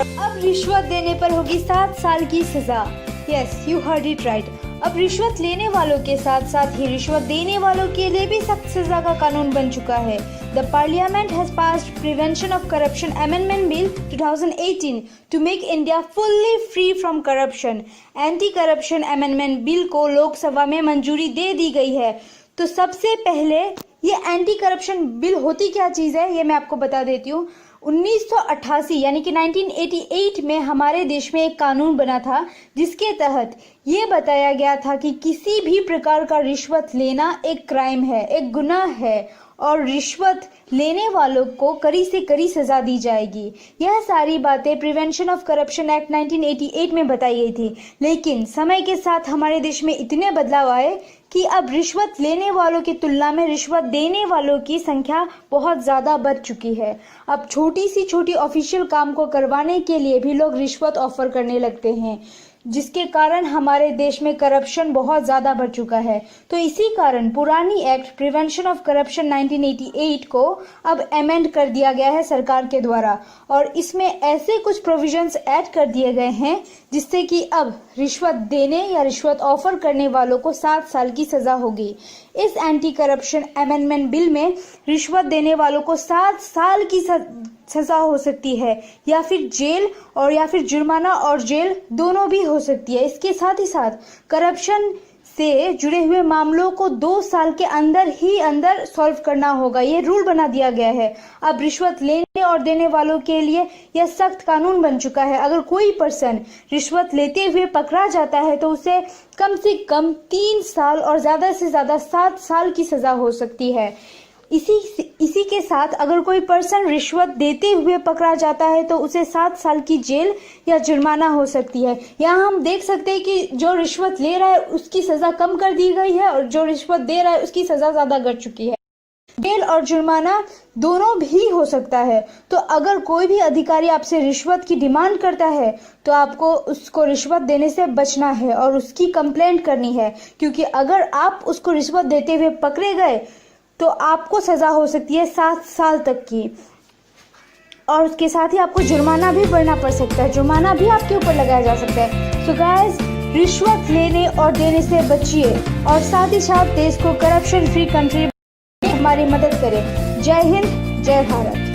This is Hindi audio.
अब रिश्वत देने पर होगी 7 साल की सजा। Yes, you heard it right. अब रिश्वत लेने वालों के साथ साथ ही रिश्वत देने वालों के लिए भी सख्त सजा का कानून बन चुका है। The parliament has passed prevention of corruption amendment bill 2018 to make India fully free from corruption. Anti corruption amendment bill को लोकसभा में मंजूरी दे दी गई है। तो सबसे पहले ये एंटी करप्शन बिल होती क्या चीज़ है, ये मैं आपको बता देती हूँ। 1988 यानी कि 1988 में हमारे देश में एक कानून बना था जिसके तहत ये बताया गया था कि किसी भी प्रकार का रिश्वत लेना एक क्राइम है, एक गुनाह है और रिश्वत लेने वालों को कड़ी से कड़ी सजा दी जाएगी। यह सारी बातें प्रिवेंशन ऑफ करप्शन एक्ट 1988 में बताई गई थी। लेकिन समय के साथ हमारे देश में इतने बदलाव आए कि अब रिश्वत लेने वालों की तुलना में रिश्वत देने वालों की संख्या बहुत ज़्यादा बढ़ चुकी है। अब छोटी सी छोटी ऑफिशियल काम को करवाने के लिए भी लोग रिश्वत ऑफर करने लगते हैं, जिसके कारण हमारे देश में करप्शन बहुत ज़्यादा बढ़ चुका है। तो इसी कारण पुरानी एक्ट प्रिवेंशन ऑफ करप्शन 1988 को अब अमेंड कर दिया गया है सरकार के द्वारा और इसमें ऐसे कुछ प्रोविजंस ऐड कर दिए गए हैं जिससे कि अब रिश्वत देने या रिश्वत ऑफर करने वालों को 7 साल की सजा होगी। इस एंटी करप्शन अमेंडमेंट बिल में रिश्वत देने वालों को 7 साल की सजा हो सकती है या फिर जेल और या फिर जुर्माना और जेल दोनों भी हो सकती है। इसके साथ ही साथ करप्शन से जुड़े हुए मामलों को 2 साल के अंदर ही अंदर सॉल्व करना होगा, ये रूल बना दिया गया है। अब रिश्वत लेने और देने वालों के लिए यह सख्त कानून बन चुका है। अगर कोई पर्सन रिश्वत लेते हुए पकड़ा जाता है तो उसे कम से कम 3 साल और ज़्यादा से ज़्यादा 7 साल की सज़ा हो सकती है। इसी के साथ अगर कोई पर्सन रिश्वत देते हुए पकड़ा जाता है तो उसे 7 साल की जेल या जुर्माना हो सकती है। यहाँ हम देख सकते हैं कि जो रिश्वत ले रहा है उसकी सज़ा कम कर दी गई है और जो रिश्वत दे रहा है उसकी सज़ा ज़्यादा बढ़ चुकी है। जेल और जुर्माना दोनों भी हो सकता है। तो अगर कोई भी अधिकारी आपसे रिश्वत की डिमांड करता है तो आपको उसको रिश्वत देने से बचना है और उसकी कंप्लेंट करनी है, क्योंकि अगर आप उसको रिश्वत देते हुए पकड़े गए तो आपको सजा हो सकती है 7 साल तक की और उसके साथ ही आपको जुर्माना भी भरना पड़ सकता है, जुर्माना भी आपके ऊपर लगाया जा सकता है। सो गाइस, रिश्वत लेने और देने से बचिए और साथ ही साथ देश को करप्शन फ्री कंट्री हमारी मदद करें। जय हिंद, जय भारत।